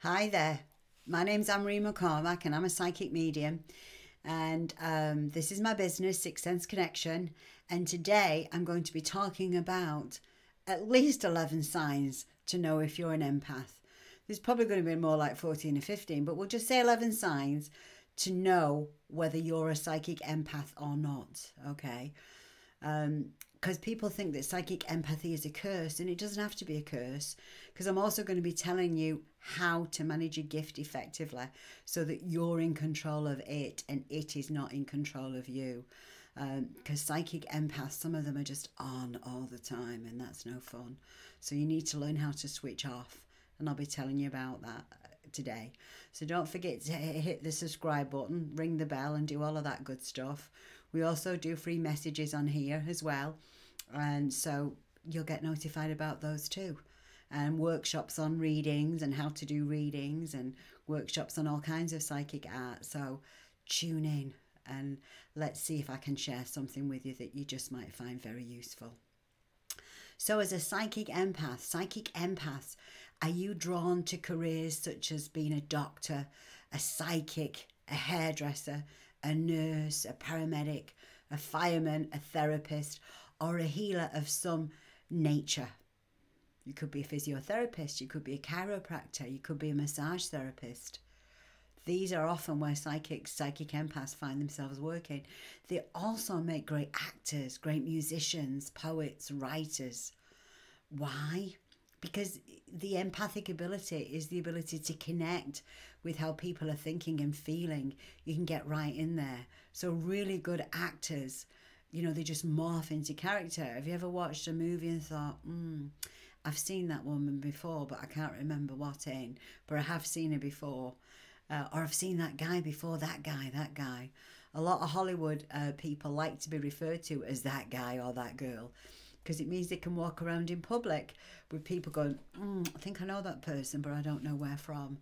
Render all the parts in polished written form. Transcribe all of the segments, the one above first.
Hi there. My name's Anne-Marie McCormack and I'm a psychic medium. And this is my business, Sixth Sense Connection. And today I'm going to be talking about at least 11 signs to know if you're an empath. There's probably going to be more like 14 or 15, but we'll just say 11 signs to know whether you're a psychic empath or not, okay? Because people think that psychic empathy is a curse, and it doesn't have to be a curse, because I'm also going to be telling you how to manage your gift effectively so that you're in control of it and it is not in control of you. Because psychic empaths, some of them are just on all the time, and that's no fun. So you need to learn how to switch off, and I'll be telling you about that today. So don't forget to hit the subscribe button, ring the bell, and do all of that good stuff. We also do free messages on here as well, and so you'll get notified about those too. And workshops on readings and how to do readings, and workshops on all kinds of psychic art. So tune in and let's see if I can share something with you that you just might find very useful. So as a psychic empaths, are you drawn to careers such as being a doctor, a psychic, a hairdresser, a nurse, a paramedic, a fireman, a therapist, or a healer of some nature? You could be a physiotherapist, you could be a chiropractor, you could be a massage therapist. These are often where psychic empaths find themselves working. They also make great actors, great musicians, poets, writers. Why? Because the empathic ability is the ability to connect with how people are thinking and feeling. You can get right in there. So really good actors, they just morph into character. Have you ever watched a movie and thought, I've seen that woman before, but I can't remember what in, but I have seen her before. Or I've seen that guy before, that guy. A lot of Hollywood people like to be referred to as that guy or that girl, because it means they can walk around in public with people going, I think I know that person, but I don't know where from.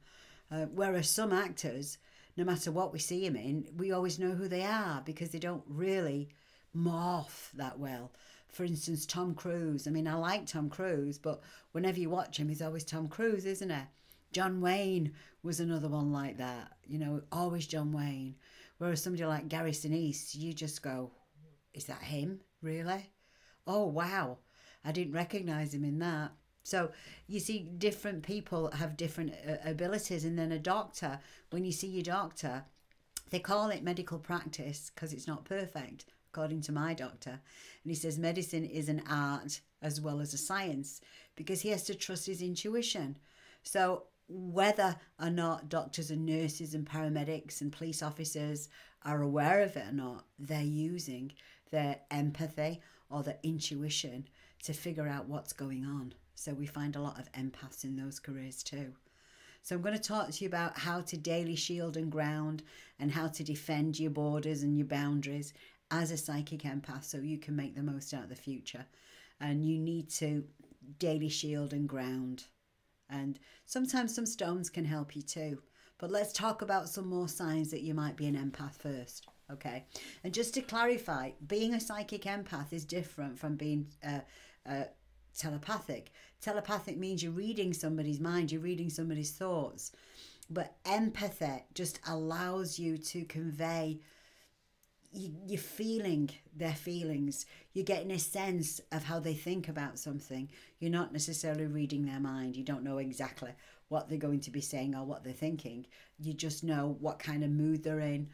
Whereas some actors, no matter what we see them in, we always know who they are because they don't really morph that well. For instance, Tom Cruise. I mean, I like Tom Cruise, but whenever you watch him, he's always Tom Cruise, isn't he? John Wayne was another one like that. Always John Wayne. Whereas somebody like Gary Sinise, you just go, is that him? Really? Oh, wow. I didn't recognise him in that. So you see, different people have different abilities. And then a doctor, when you see your doctor, they call it medical practice because it's not perfect, according to my doctor. And he says medicine is an art as well as a science because he has to trust his intuition. So whether or not doctors and nurses and paramedics and police officers are aware of it or not, they're using their empathy or their intuition to figure out what's going on. So we find a lot of empaths in those careers too. So I'm going to talk to you about how to daily shield and ground and how to defend your borders and your boundaries as a psychic empath so you can make the most out of the future. And you need to daily shield and ground. And sometimes some stones can help you too. But let's talk about some more signs that you might be an empath first, okay? And just to clarify, being a psychic empath is different from being telepathic. Telepathic means you're reading somebody's mind, you're reading somebody's thoughts. But empathy just allows you to convey you're feeling their feelings. You're getting a sense of how they think about something. You're not necessarily reading their mind. You don't know exactly what they're going to be saying or what they're thinking. You just know what kind of mood they're in,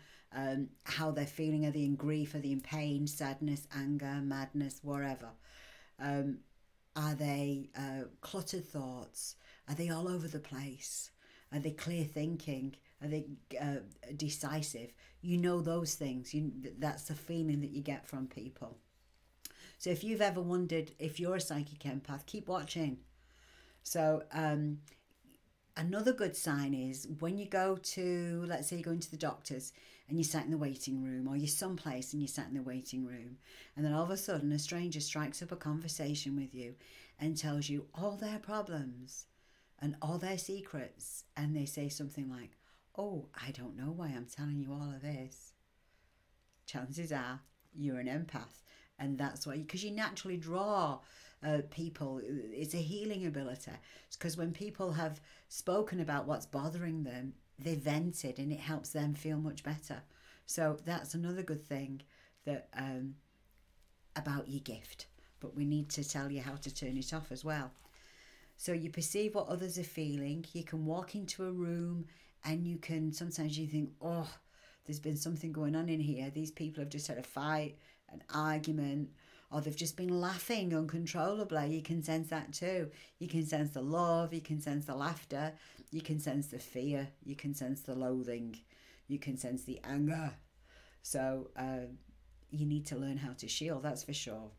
how they're feeling. Are they in grief? Are they in pain, sadness, anger, madness, whatever? Are they cluttered thoughts? Are they all over the place? Are they clear thinking? Are they decisive? You know those things. That's the feeling that you get from people. So if you've ever wondered if you're a psychic empath, keep watching. So another good sign is when you go to, let's say you're going to the doctors and you sat in the waiting room, or you're someplace and you sat in the waiting room, and then all of a sudden a stranger strikes up a conversation with you and tells you all their problems and all their secrets, and they say something like, oh, I don't know why I'm telling you all of this. Chances are you're an empath, and that's why, because you naturally draw people. It's a healing ability. It's because when people have spoken about what's bothering them, they vented and it helps them feel much better. So that's another good thing that about your gift. But we need to tell you how to turn it off as well. So you perceive what others are feeling. You can walk into a room and you can, sometimes you think, oh, there's been something going on in here. These people have just had a fight, an argument, or they've just been laughing uncontrollably. You can sense that too. You can sense the love, you can sense the laughter, you can sense the fear, you can sense the loathing, you can sense the anger. So you need to learn how to shield, that's for sure.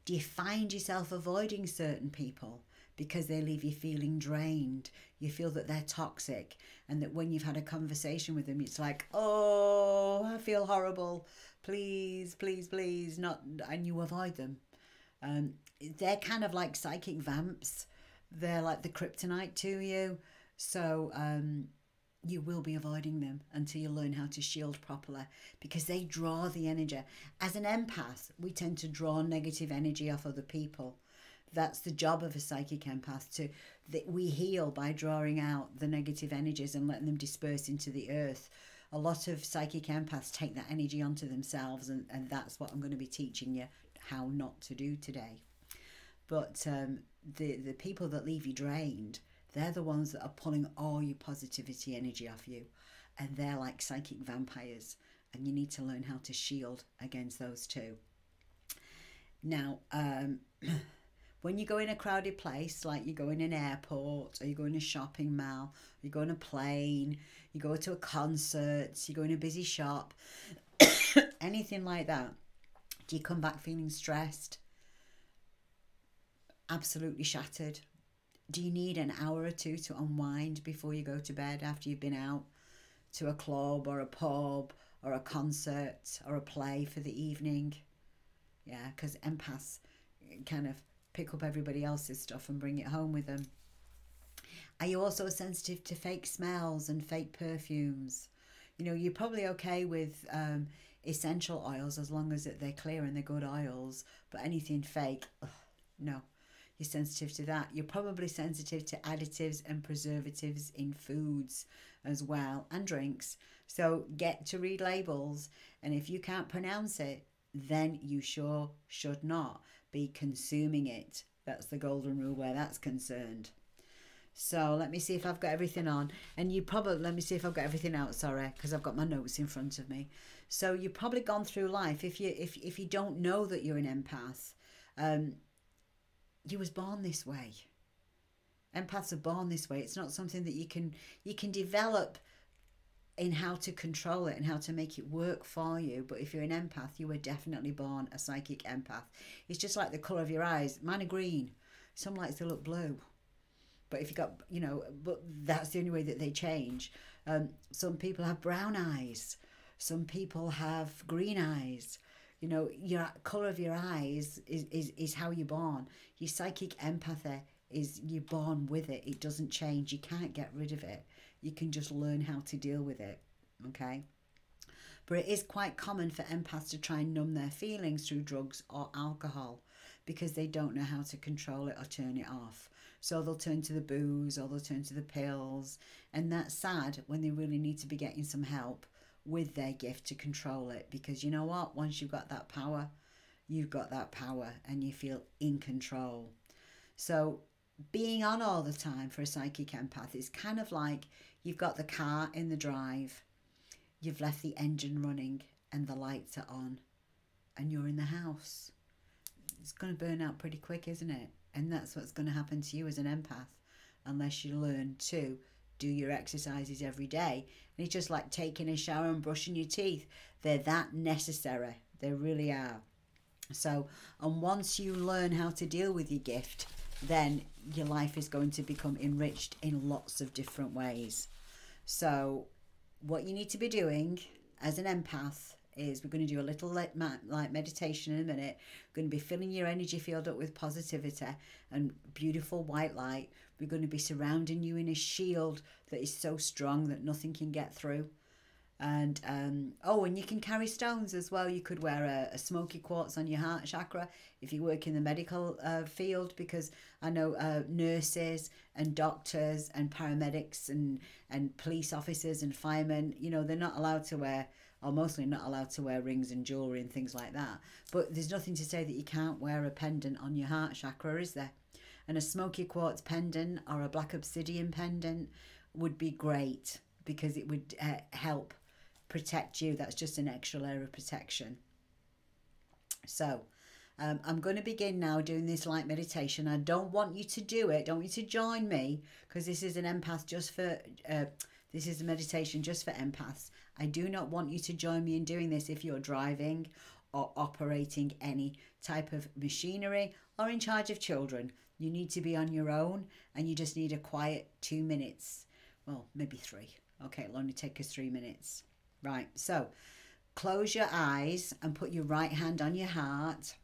Do you find yourself avoiding certain people because they leave you feeling drained? You feel that they're toxic, and that when you've had a conversation with them, it's like, oh, I feel horrible. Please, please, please, not. And you avoid them. They're kind of like psychic vamps. They're like the kryptonite to you. So you will be avoiding them until you learn how to shield properly, because they draw the energy. As an empath, we tend to draw negative energy off other people. That's the job of a psychic empath, that we heal by drawing out the negative energies and letting them disperse into the earth. A lot of psychic empaths take that energy onto themselves, and that's what I'm going to be teaching you how not to do today. But the people that leave you drained, they're the ones that are pulling all your positivity energy off you. And they're like psychic vampires. And you need to learn how to shield against those too. Now, when you go in a crowded place, like you go in an airport, or you go in a shopping mall, you go on a plane, you go to a concert, you go in a busy shop, anything like that, do you come back feeling stressed? Absolutely shattered? Do you need an hour or two to unwind before you go to bed after you've been out to a club or a pub or a concert or a play for the evening? Yeah, because empaths kind of pick up everybody else's stuff and bring it home with them. Are you also sensitive to fake smells and fake perfumes? You know, you're probably okay with essential oils as long as they're clear and they're good oils, but anything fake, ugh, no. You're sensitive to that. You're probably sensitive to additives and preservatives in foods as well, and drinks. So get to read labels, and if you can't pronounce it, then you sure should not be consuming it. That's the golden rule where that's concerned. So let me see if I've got everything on, and you probably, let me see if I've got everything out, sorry, because I've got my notes in front of me. So you've probably gone through life, if you don't know that you're an empath, you was born this way. Empaths are born this way. It's not something that you can develop in how to control it and how to make it work for you. But if you're an empath, you were definitely born a psychic empath. It's just like the colour of your eyes. Mine are green. Some lights they look blue. But if you got, you know, but that's the only way that they change. Some people have brown eyes. Some people have green eyes. You know, your colour of your eyes is how you're born. Your psychic empathy is you're born with it. It doesn't change. You can't get rid of it. You can just learn how to deal with it, okay? But it is quite common for empaths to try and numb their feelings through drugs or alcohol because they don't know how to control it or turn it off. So they'll turn to the booze or they'll turn to the pills. And that's sad when they really need to be getting some help with their gift to control it, because you know what, once you've got that power, you've got that power and you feel in control. So being on all the time for a psychic empath is kind of like you've got the car in the drive, you've left the engine running and the lights are on, and you're in the house. It's going to burn out pretty quick, isn't it? And that's what's going to happen to you as an empath, unless you learn to do your exercises every day. And it's just like taking a shower and brushing your teeth. They're that necessary. They really are. So, and once you learn how to deal with your gift, then your life is going to become enriched in lots of different ways. So what you need to be doing as an empath is, we're going to do a little like meditation in a minute. We're going to be filling your energy field up with positivity and beautiful white light. We're going to be surrounding you in a shield that is so strong that nothing can get through. And oh, and you can carry stones as well. You could wear a smoky quartz on your heart chakra if you work in the medical field, because I know nurses and doctors and paramedics and police officers and firemen, you know, they're not allowed to wear, or mostly not allowed to wear, rings and jewelry and things like that. But there's nothing to say that you can't wear a pendant on your heart chakra, is there? And a smoky quartz pendant or a black obsidian pendant would be great, because it would help protect you. That's just an extra layer of protection. So I'm going to begin now doing this light meditation. I don't want you to do it, don't want you to join me, because this is an empath just for this is a meditation just for empaths. I do not want you to join me in doing this if you're driving or operating any type of machinery or in charge of children. You need to be on your own, and you just need a quiet 2 minutes, well, maybe 3. Okay, it'll only take us 3 minutes. Right, so close your eyes and put your right hand on your heart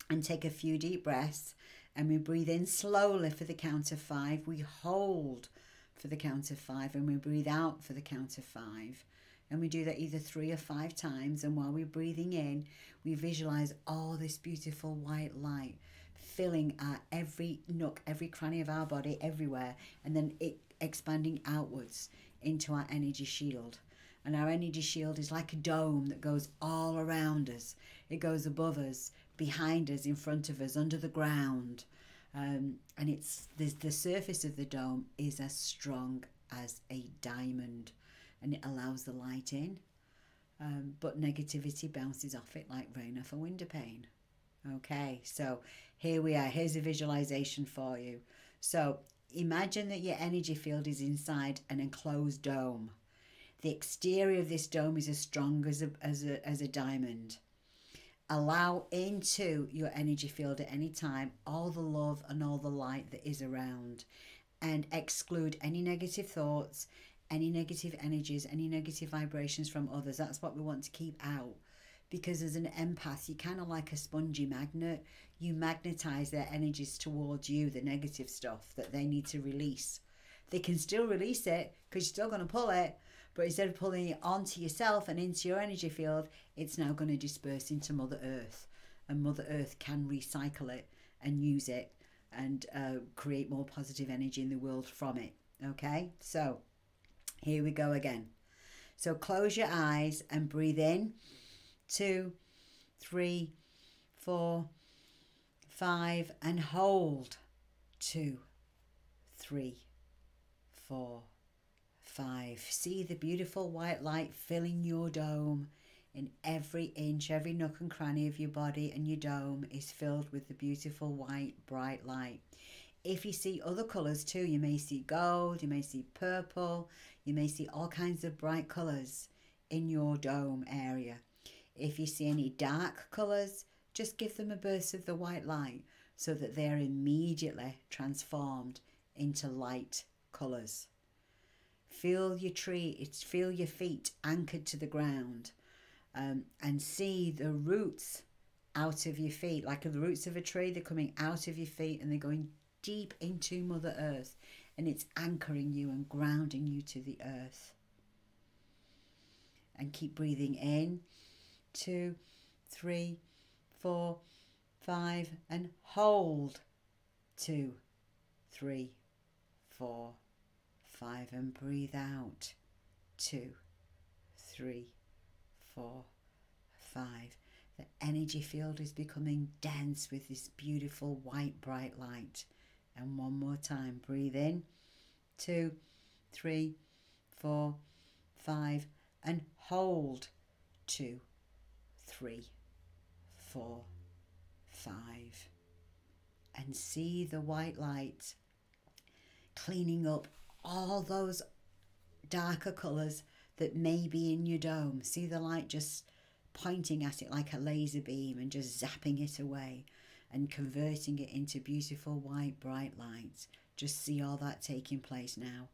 and take a few deep breaths, and we breathe in slowly for the count of 5. We hold for the count of 5, and we breathe out for the count of 5. And we do that either 3 or 5 times. And while we're breathing in, we visualize all this beautiful white light filling our every nook, every cranny of our body, everywhere, and then it expanding outwards into our energy shield. And our energy shield is like a dome that goes all around us. It goes above us, behind us, in front of us, under the ground. And the surface of the dome is as strong as a diamond, and it allows the light in. But negativity bounces off it like rain off a window pane. Okay, so here we are. Here's a visualization for you. So imagine that your energy field is inside an enclosed dome. The exterior of this dome is as strong as a diamond. Allow into your energy field at any time all the love and all the light that is around, and exclude any negative thoughts, any negative energies, any negative vibrations from others. That's what we want to keep out, because as an empath, you're kind of like a spongy magnet. You magnetize their energies towards you, the negative stuff that they need to release. They can still release it because you're still going to pull it, but instead of pulling it onto yourself and into your energy field, it's now going to disperse into Mother Earth. And Mother Earth can recycle it and use it and create more positive energy in the world from it. Okay, so here we go again. So close your eyes and breathe in. 2, 3, 4, 5, and hold. 2, 3, 4, 5. See the beautiful white light filling your dome. In every inch, every nook and cranny of your body and your dome is filled with the beautiful white bright light. If you see other colours too, you may see gold, you may see purple, you may see all kinds of bright colours in your dome area. If you see any dark colours, just give them a burst of the white light so that they're immediately transformed into light colours. Feel your tree, feel your feet anchored to the ground, and see the roots out of your feet, like the roots of a tree. They're coming out of your feet and they're going deep into Mother Earth, and it's anchoring you and grounding you to the earth. And keep breathing in. 2, 3, 4, 5, and hold. 2, 3, 4, 5, and breathe out. 2, 3, 4, 5. The energy field is becoming dense with this beautiful white bright light. And one more time, breathe in. 2, 3, 4, 5, and hold. 2, 3, 4, 5. And see the white light cleaning up all those darker colours that may be in your dome. See the light just pointing at it like a laser beam and just zapping it away and converting it into beautiful white bright light. Just see all that taking place now.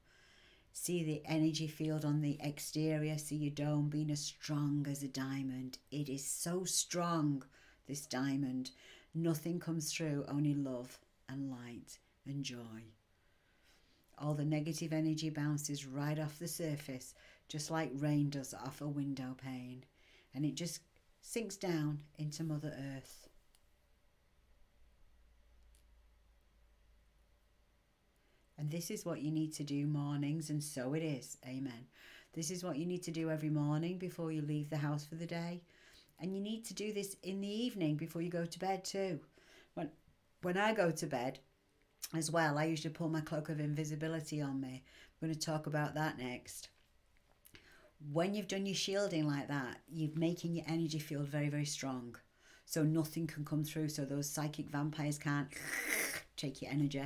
See the energy field on the exterior. See your dome being as strong as a diamond. It is so strong, this diamond. Nothing comes through, only love and light and joy. all the negative energy bounces right off the surface, just like rain does off a window pane. And it just sinks down into Mother Earth. And this is what you need to do mornings, and so it is. Amen. This is what you need to do every morning before you leave the house for the day. And you need to do this in the evening before you go to bed too. When I go to bed as well, I usually pull my cloak of invisibility on me. I'm going to talk about that next. When you've done your shielding like that, you're making your energy field very, very strong. So nothing can come through. So those psychic vampires can't take your energy.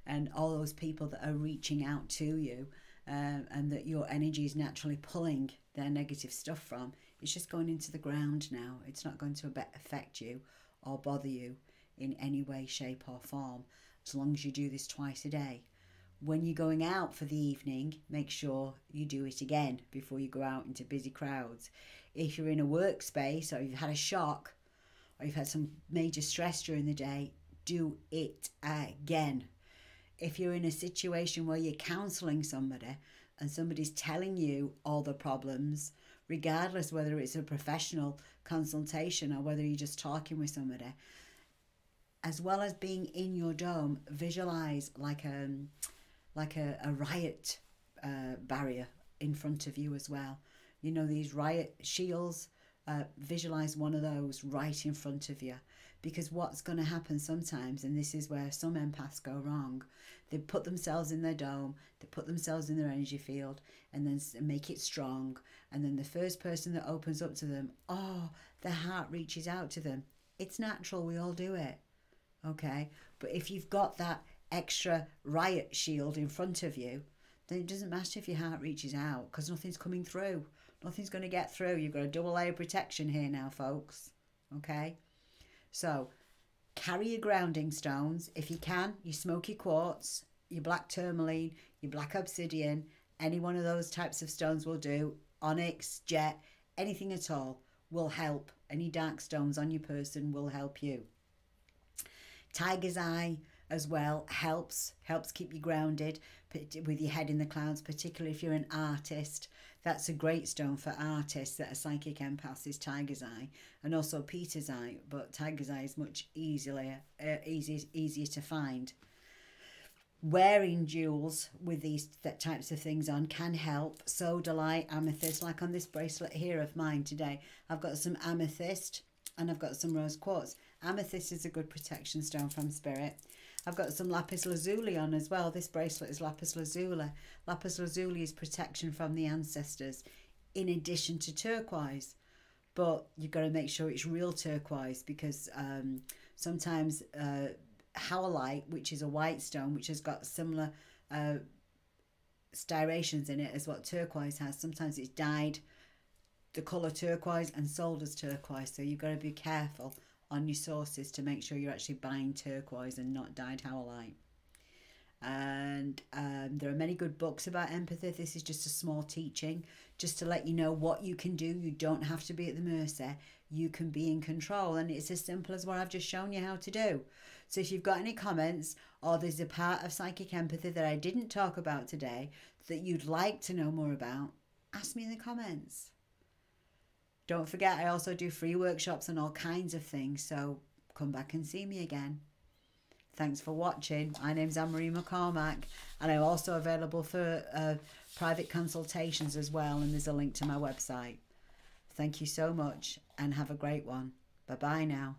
And all those people that are reaching out to you and that your energy is naturally pulling their negative stuff from, it's just going into the ground now. It's not going to affect you or bother you in any way, shape or form, as long as you do this twice a day. When you're going out for the evening, make sure you do it again before you go out into busy crowds. If you're in a workspace or you've had a shock or you've had some major stress during the day, do it again. If you're in a situation where you're counselling somebody and somebody's telling you all the problems, regardless whether it's a professional consultation or whether you're just talking with somebody, as well as being in your dome, visualize like a riot barrier in front of you as well. You know, these riot shields, visualize one of those right in front of you. Because what's going to happen sometimes, and this is where some empaths go wrong, they put themselves in their dome, they put themselves in their energy field, and then make it strong. And then the first person that opens up to them, their heart reaches out to them. It's natural, we all do it. Okay? But if you've got that extra riot shield in front of you, then it doesn't matter if your heart reaches out, because nothing's coming through. Nothing's going to get through. You've got a double layer protection here now, folks. Okay? So carry your grounding stones. If you can, your smoky quartz, your black tourmaline, your black obsidian, any one of those types of stones will do. Onyx, jet, anything at all will help. Any dark stones on your person will help you. Tiger's eye as well helps keep you grounded with your head in the clouds, particularly if you're an artist. That's a great stone for artists that are psychic empaths, is Tiger's eye, and also Peter's eye, but Tiger's eye is much easier to find. Wearing jewels with these types of things on can help. Sodalite, amethyst, like on this bracelet here of mine today, I've got some amethyst and I've got some rose quartz. Amethyst is a good protection stone from spirit. I've got some lapis lazuli on as well. This bracelet is lapis lazuli. Lapis lazuli is protection from the ancestors, in addition to turquoise. But you've got to make sure it's real turquoise, because sometimes howlite, which is a white stone, which has got similar striations in it as what turquoise has, sometimes it's dyed the colour turquoise and sold as turquoise. So you've got to be careful on your sources to make sure you're actually buying turquoise and not dyed howlite. And there are many good books about empathy. This is just a small teaching, just to let you know what you can do. You don't have to be at the mercy. You can be in control, and it's as simple as what I've just shown you how to do. So if you've got any comments, or there's a part of psychic empathy that I didn't talk about today that you'd like to know more about, ask me in the comments. Don't forget, I also do free workshops on all kinds of things, so come back and see me again. Thanks for watching. My name's Anne-Marie McCormack, and I'm also available for private consultations as well, and there's a link to my website. Thank you so much, and have a great one. Bye-bye now.